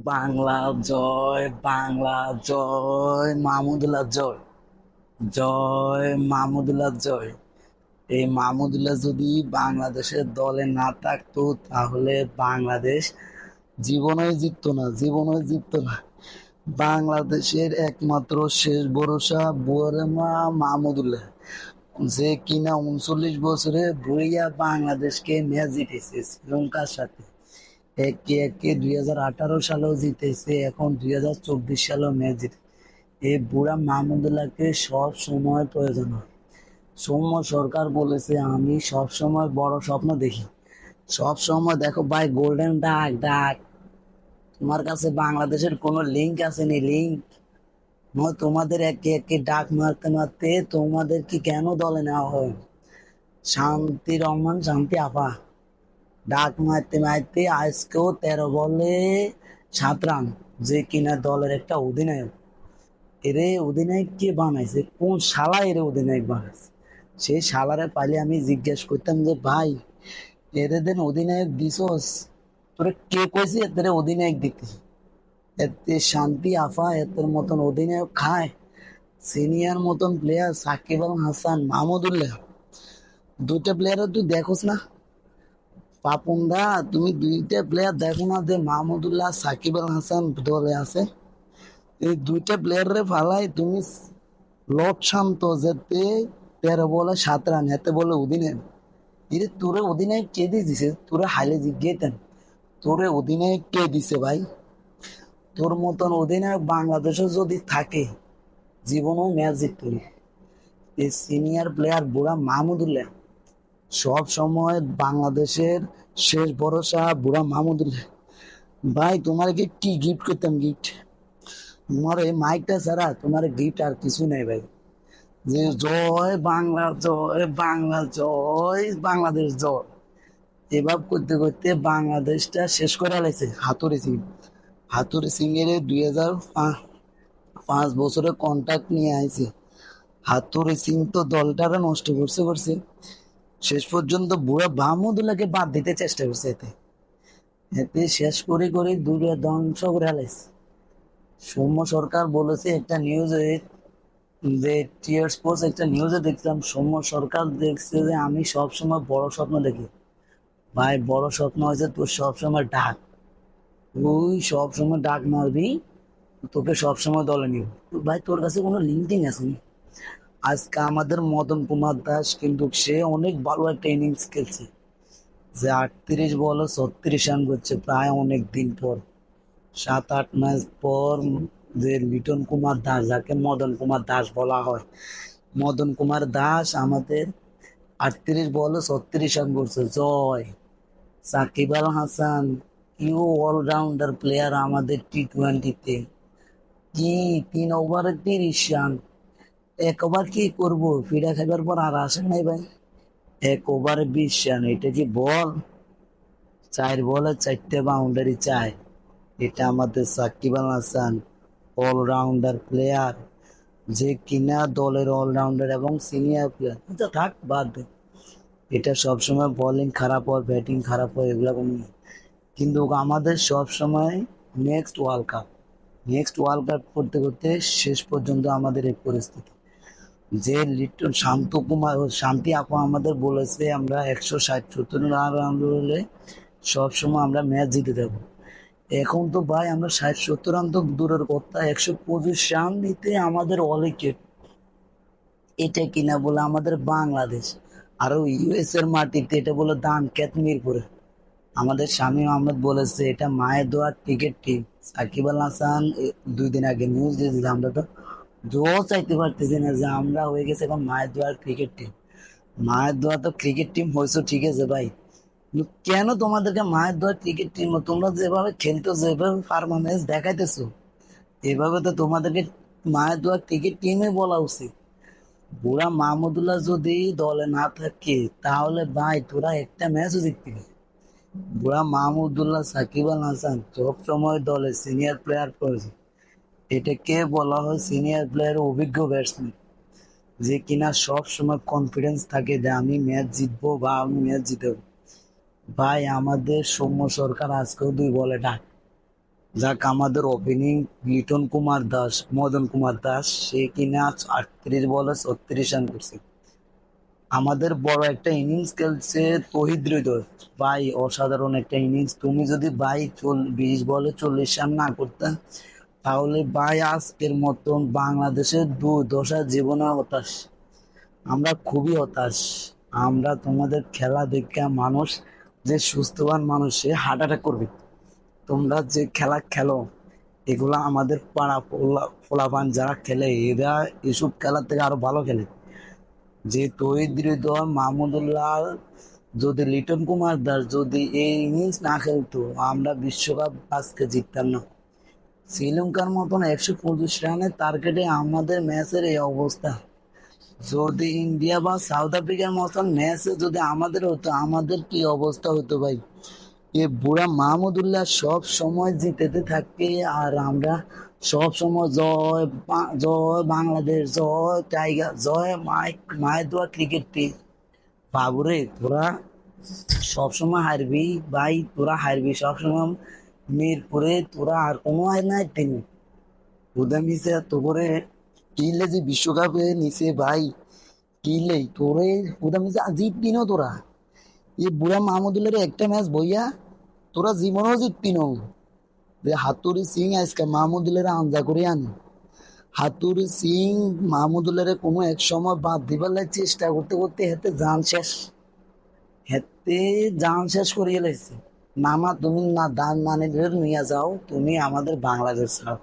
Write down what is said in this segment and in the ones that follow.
বাংলা জয়, বাংলা জয়, মাহমুদুল্লাহ জয়, জয় মাহমুদুল্লাহ জয়। এই মাহমুদুল্লাহ যদি বাংলাদেশের দলে না থাকতো তাহলে বাংলাদেশ জীবনই জিততো না, জীবনই জিততো না। বাংলাদেশের একমাত্র শেষ ভরসা বুয়ারেমা মাহমুদুল্লাহ, যে কিনা 39 বছরে বুড়িয়া বাংলাদেশকে ম্যাচ জিতেছে শ্রীলঙ্কার সাথে। একে একে 2018 সালেও জিতেছে, এখন 2024 সালেও ম্যাচ জিতে। এই বুড়া মাহমুদুল্লাহকে সব সময় প্রয়োজন হয়। সৌম্য সরকার বলেছে, আমি সব সময় বড় স্বপ্ন দেখি। সব সময় দেখো ভাই, গোল্ডেন ডাক ডাক। তোমার কাছে বাংলাদেশের কোনো লিঙ্ক আছে নি? লিঙ্ক নয় তোমাদের একে একে ডাক মারতে মারতে তোমাদের কি কেন দলে নেওয়া হয়? শান্তি রহমান, শান্তি আপা ডাক মারতে মারতে আজকেও 13 বলে 7 রান, যে কিনা দলের একটা অধিনায়ক। এরে অধিনায়ক কে বানাইছে? কোন শালা এরে অধিনায়ক বানাইছে? সেই শালারে পাইলে আমি জিজ্ঞেস করতাম যে ভাই, এরে দেন অধিনায়ক দিছস, তোরে কে কইছে এদের অধিনায়ক দিতে? এতে শান্তি আফা এদের মতন অধিনায়ক খায়? সিনিয়র মতন প্লেয়ার সাকিব আল হাসান, মাহমুদুল্লাহ, দুইটা প্লেয়ারও তুই দেখোস না? পাপন দা, তুমি দুইটা প্লেয়ার দেখো না যে মাহমুদুল্লাহ সাকিব আল হাসান দলে আছে? এই দুইটা প্লেয়ারে ফালাই তুমি লট শান্ত যেতে 13 বলে 7 রান, এতে বলে অধিনায়ক। এরে তোরে অধিনায়ক কে দিয়ে দিছে? তোরে হাইলে জিজ্ঞেতেন, তোরে অধিনায়ক কে দিছে ভাই? তোর মতন অধিনায়ক বাংলাদেশে যদি থাকে জীবনেও ম্যাচ জিতত না। এই সিনিয়র প্লেয়ার বুড়া মাহমুদুল্লাহ সব সময় বাংলাদেশের শেষ ভরসা। বুড়া মাহমুদুল্লাহ ভাই, তোমার কি গিফট করতাম? গিফট তোমার এই মাইকটা ছাড়া তোমার গিফট আর কিছু নেই ভাই। যে জয় বাংলা, জয় বাংলা, জয় বাংলাদেশ জয়, এভাবে করতে করতে বাংলাদেশটা শেষ করে লাইছে হাতুড়ি সিং। হাতুড়ি সিং এর 2005 বছরের কন্ট্রাক্ট নিয়ে আইছে। হাতুড়ি সিং তো দলটারে নষ্ট করছে। শেষ পর্যন্ত বুড়া মাহমুদুল্লাহকে বাদ দিতে চেষ্টা করছে। এতে এতে শেষ করে করে দূরে ধ্বংস করে হালাইছে। সৌম্য সরকার বলেছে একটা নিউজে, যে টিয়ার স্পোর্টস একটা নিউজে দেখলাম, সৌম্য সরকার দেখছে যে আমি সবসময় বড় স্বপ্ন দেখি। ভাই, বড় স্বপ্ন হয়েছে তোর সবসময় ডাক। তুই সবসময় ডাক মারবি, তোকে সবসময় দলে নিব। ভাই, তোর কাছে কোনো লিঙ্কিং আছে নি? আজকে আমাদের মদন কুমার দাস কিন্তু সে অনেক ভালো একটা ইনিংস খেলছে, যে 38 বলে 36 রান করছে প্রায় অনেক দিন পর, 7-8 ম্যাচ পর। যে লিটন কুমার দাস, যাকে মদন কুমার দাস বলা হয়, মদন কুমার দাস আমাদের 38 বলে 36 রান করছে। জয় Shakib Al Hasan, you allrounder player আমাদের টি-20-তে। কি 3 ওভারে 30 রান! এক ওভার কি করবো, ফিরা খাইবার পর আর আসে নাই ভাই। 1 ওভারে 20 রান, এটা কি বল? 4 বলে 4টে বাউন্ডারি চাই। এটা আমাদের সাকিব আল হাসান, অলরাউন্ডার প্লেয়ার, যে কিনা দলের অলরাউন্ডার এবং সিনিয়র প্লেয়ার। এটা থাক, বাদ দে। এটা সবসময় বোলিং খারাপ হয়, ব্যাটিং খারাপ হয়, এগুলা কোনো নেই। কিন্তু আমাদের সবসময় next world cup, next world cup করতে করতে শেষ পর্যন্ত আমাদের এই পরিস্থিতি। যে লিটন শান্ত কুমার ও শান্তি আপু আমাদের বলেছে আমরা 160-70 রান হলে সবসময় আমরা ম্যাচ জিতে দেবো। এখন তো ভাই আমরা 60-70 রান তো দূরের কথা, 125 রান দিতে আমাদের অল উইকেট। এটা কিনা বলে আমাদের বাংলাদেশ, আর ইউএস এর মাটিতে এটা বলে দান ক্যাত মিরপুরে। আমাদের শামীম আহমেদ বলেছে এটা মায়ের দোয়া ক্রিকেট টিম। সাকিব আল হাসান 2 দিন আগে নিউজ দিয়েছিল, আমরা তো জো চাইতে পারতেছি না যে আমরা হয়ে গেছে এখন মায়ের দোয়ার ক্রিকেট টিম। মায়ের দোয়া তো ক্রিকেট টিম হয়েছে ঠিক আছে ভাই, কিন্তু কেন তোমাদেরকে মায়ের দোয়া ক্রিকেট টিম? তোমরা যেভাবে খেলতো, যেভাবে পারফরমেন্স দেখাইতেছো, এভাবে তো তোমাদেরকে মায়ের দোয়া ক্রিকেট টিমে বলা উচিত। বুড়া মাহমুদুল্লাহ যদি দলে না থাকে তাহলে ভাই তোরা একটা ম্যাচও জিতবি না। বুড়া মাহমুদুল্লাহ সাকিব আল হাসান সব সময় দলে সিনিয়র প্লেয়ার প্রয়োজন। এটাকে বলা হয় সিনিয়র প্লেয়ার, অভিজ্ঞ ব্যাটসম্যান, যে কিনা সব সময় কনফিডেন্স থাকে যে আমি ম্যাচ জিতবো বা আমি ম্যাচ জিতবো। ভাই, আমাদের সৌম্য সরকার আজকেও 2 বলে ডাক। যাক, আমাদের ওপেনিং লিটন কুমার দাস, মদন কুমার দাস, সে কিনা 38 বলে 36 রান করছে। আমাদের বড় একটা ইনিংস খেলছে তহিদ হৃদয়। ভাই অসাধারণ একটা ইনিংস। তুমি যদি ভাই 20 বলে 40 রান না করতে, তাহলে ভাই আজকের মতন বাংলাদেশের দুর্দশা জীবনে হতাশ। আমরা খুবই হতাশ। আমরা তোমাদের খেলা দেখে মানুষ, যে সুস্থবান মানুষ সে হার্ট অ্যাটাক করবে। তোমরা যে খেলা খেলো, এগুলা আমাদের পাড়া পোলাপান যারা খেলে, এরা এসব খেলার থেকে আরো ভালো খেলে। যে তহিদ হৃদয়, মাহমুদুল্লাহ, যদি লিটন কুমার দাস যদি এই ইনিংস না খেলতো, আমরা বিশ্বকাপ আজকে জিততাম না। শ্রীলঙ্কার মতন 125 রানের টার্গেটে আমাদের ম্যাচের এই অবস্থা। যদি ইন্ডিয়া বা সাউথ আফ্রিকার মতন ম্যাচে যদি আমাদের হতো, আমাদের কি অবস্থা হতো ভাই। এ বুড়া মাহমুদুল্লাহ সব সময় জিতেতে থাকে, আর আমরা সব সময় জয় জয় বাংলাদেশ, জয় টাইগার, জয় মায়ের দোয়া ক্রিকেট টিম। বাবুরে তোরা সবসময় হারবি ভাই, তোরা হারবি সবসময়। মিরপুরে তোরা আর কোনো হয় নাই তিনি উদা মিশে তো করে কিনলে যে বিশ্বকাপে নিচে ভাই, কিনলে তোরে উদা মিশে জিতবি না তোরা। এই বুড়া মাহমুদুল্লাহ একটা ম্যাচ বইয়া তোরা জীবনেও জিতবি না। যে হাতুরি সিং আজকে মাহমুদুল্লাহ আঞ্জা করে আনি। হাতুরি সিং মাহমুদুল্লাহ কোনো এক সময় বাদ দিবার লাগে চেষ্টা করতে করতে হেতে জান শেষ। হেতে জান শেষ করিয়ে লাইছে। মামা তুমি না দান মানে নিয়ে যাও, তুমি আমাদের বাংলাদেশ ছাড়ো।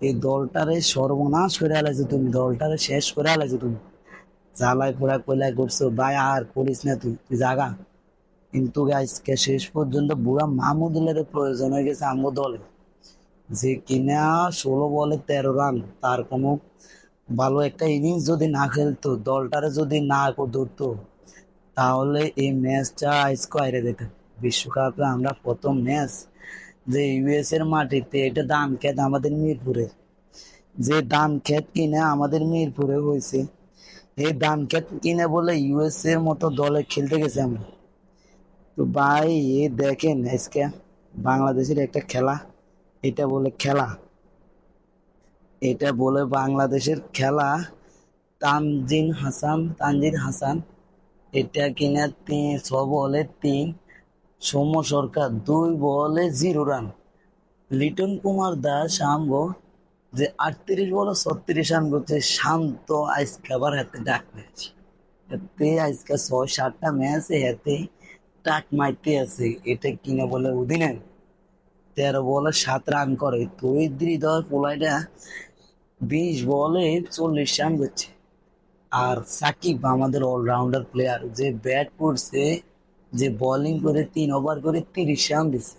এই দলটারে সর্বনাশ করে আলাইছো তুমি, দলটারে শেষ করে আলাইছো তুমি। জ্বালায় পোড়া কইলাই করছো ভাই, আর করিস না তুই, তুই জাগা। কিন্তু আজকে শেষ পর্যন্ত বুড়া মাহমুদুল্লাহর প্রয়োজন হয়ে গেছে আমগো দলে। যে কিনা 16 বলে 13 রান, তার কোনো ভালো একটা ইনিংস যদি না খেলতো, দলটারে যদি না ধরতো, তাহলে এই ম্যাচটা আজকে হারে যেত। বিশ্বকাপে আমরা প্রথম ম্যাচ যে ইউএস এর মাটিতে, এটা ধান খেত আমাদের মিরপুরে। যে ধান খেত কিনা আমাদের মিরপুরে হয়েছে, এই ধান খেত কিনে বলে ইউএস এর মতো দলে খেলতে গেছে আমরা। তো ভাই এ দেখেন আজকে বাংলাদেশের একটা খেলা, এটা বলে খেলা, এটা বলে বাংলাদেশের খেলা। তানজিদ হাসান এটা কিনা 6 বলে 3। সৌম্য সরকার 2 বলে 0 রান। লিটন কুমার দাস আমগো যে 38 বলে 36 রান করছে, শান্ত আজকে আবার হাতে ডাক মেরেছে। হাতে আজকে 6-7টা ম্যাচ হাতে ডাক মারতে আছে। এটা কিনা বলে অধিনায়ক 13 বলে 7 রান করে। তুই হৃদয় পোলাইটা 20 বলে 40 রান করছে। আর সাকিব আমাদের অলরাউন্ডার প্লেয়ার, যে ব্যাট করছে, যে বোলিং করে 3 ওভার করে 30 রান দিছে।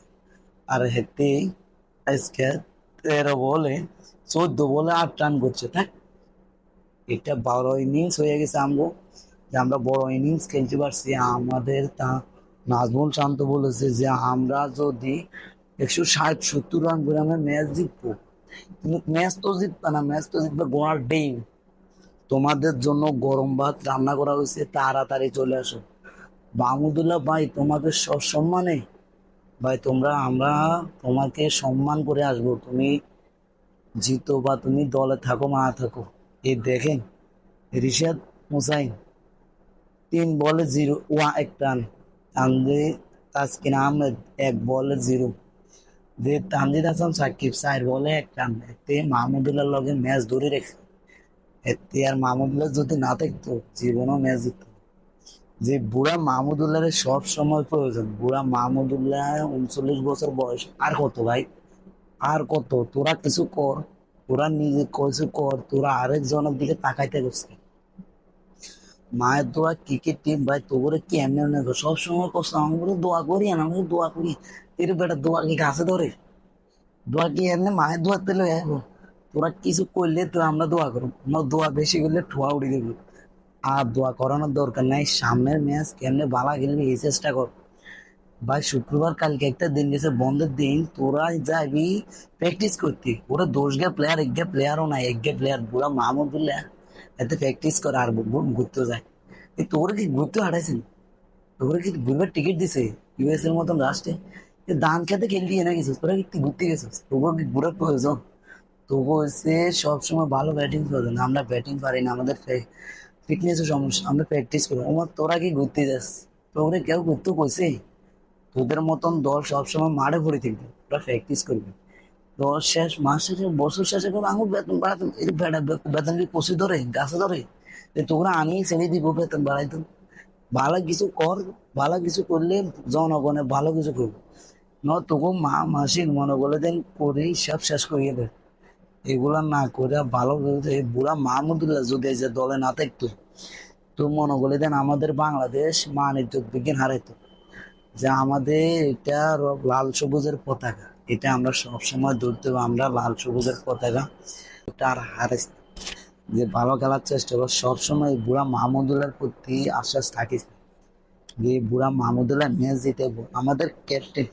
আর হেতে আজকে 13 বলে 14 বলে 8 রান করছে। থাক, এটা বড় ইনিংস হয়ে গেছে আমগো, যে আমরা বড় ইনিংস খেলতে পারছি। আমাদের তা নাজমুল শান্ত বলেছে যে আমরা যদি 160-70 রান করে আমরা ম্যাচ জিতবো। কিন্তু ম্যাচ তো জিতবে না, ম্যাচ তো জিতবে গোয়ার ডিম। তোমাদের জন্য গরম ভাত রান্না করা হয়েছে, তাড়াতাড়ি চলে আসো। মাহমুদুল্লাহ ভাই তোমাদের সব সম্মানে, ভাই তোমরা, আমরা তোমাকে সম্মান করে আসবো, তুমি জিতো বা তুমি দলে থাকো না থাকো। এই দেখেন রিশাদ হুসাইন 3 বলে 1 রান। তাসকিন আহমেদ 1 বলে 0। যে তানজিদ হাসান সাকিব 4 বলে 1 রান। এতে মাহমুদুল্লাহ লগে ম্যাচ ধরে রেখে, এতে আর মাহমুদুল্লাহ যদি না থাকতো জীবনও ম্যাচ জিতত। যে বুড়া মাহমুদুল্লাহের সব সময় প্রয়োজন। বুড়া মাহমুদুল্লাহ 39 বছর বয়স, আর কত ভাই, আর কত? তোরা কিছু কর, তোরা নিজে কিছু কর, তোরা আরেকজনের দিকে তাকাইতে গেছিস। মায়ের দোয়া ক্রিকেট টিম ভাই, তোরে কি এমনি এমনি সব সময় কষ্ট আমাকে দোয়া করি, আর আমাকে দোয়া করি। এর বেটা দোয়া কি গাছে ধরে? দোয়া কি এমনি মায়ের দোয়া তেলে তোরা কিছু করলে তো আমরা দোয়া করবো, আমার দোয়া বেশি করলে ঠোয়া উড়ি দেবো। আর দোয়া করানোর দরকার নাই, সামনের ম্যাচ কেমনে বালা খেলবি এই চেষ্টা কর। ভাই শুক্রবার কালকে একটা দিন গেছে বন্ধের দিন, তোরা যাবি প্র্যাকটিস করতে। ওরা 10 গে প্লেয়ার, 1 গে প্লেয়ারও নাই, 1 গে প্লেয়ার বুড়া মাহমুদুল্লাহ এতে প্র্যাকটিস করে আর ঘুরতে যায়। তোরা কি ঘুরতে হারাইছেন? তোরা কি ঘুরবার টিকিট দিছে ইউএস এর মতন রাষ্ট্রে? ধান খেতে খেলবি না গেছিস, তোরা কি ঘুরতে গেছিস? তোকে কি ঘুরার প্রয়োজন? তবু হচ্ছে সবসময় ভালো ব্যাটিং প্রয়োজন, আমরা ব্যাটিং পারি না, আমাদের ফিটনেসের সমস্যা, আমরা প্র্যাকটিস করি। আমার তোরা কি ঘুরতে যাস? তোরে কেউ ঘুরতে কইছে? তোদের মতন দল সবসময় মাঠে পড়ে থাকবে, তোরা প্র্যাকটিস করবি। দশ শেষ, মাস শেষে, বছর শেষে করে আঙুল বেতন বাড়াতে, এই বেতন কি কষি ধরে, গাছে ধরে? যে তোরা আমি ছেড়ে দিব বেতন বাড়াইতো? ভালো কিছু কর, ভালো কিছু করলে জনগণের ভালো কিছু করবে। ন তোকে মাসিক মনে বলে দেন করে সব শেষ করিয়ে দেয়। এগুলা না করে ভালো বলতে, এই বুড়া মাহমুদুল্লাহ যদি এই যে দলে না থাকতো, তো মনে বলে দেন আমাদের বাংলাদেশ মান ইজ্জত বিজ্ঞান হারাইতো। যে আমাদের এটা লাল সবুজের পতাকা, এটা আমরা সবসময় ধরতে হবে, আমরা লাল সবুজের পতাকা এটা আর হারাইছি। যে ভালো খেলার চেষ্টা করো সবসময়, এই বুড়া মাহমুদুল্লাহর প্রতি আশ্বাস থাকিস। যে বুড়া মাহমুদুল্লাহ ম্যাচ জিতে আমাদের ক্যাপ্টেন,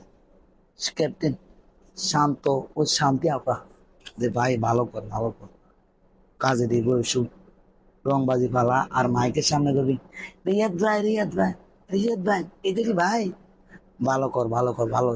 ক্যাপ্টেন শান্ত, ও শান্তি আপা, যে ভাই ভালো কর, ভালো কর, কাজে দিব এসব রংবাজি ফালা আর মাইকের সামনে করবি রিয়াদ ভাই, রিয়াদ ভাই, রিয়াদ ভাই, এটা কি ভাই? ভালো কর, ভালো কর, ভালো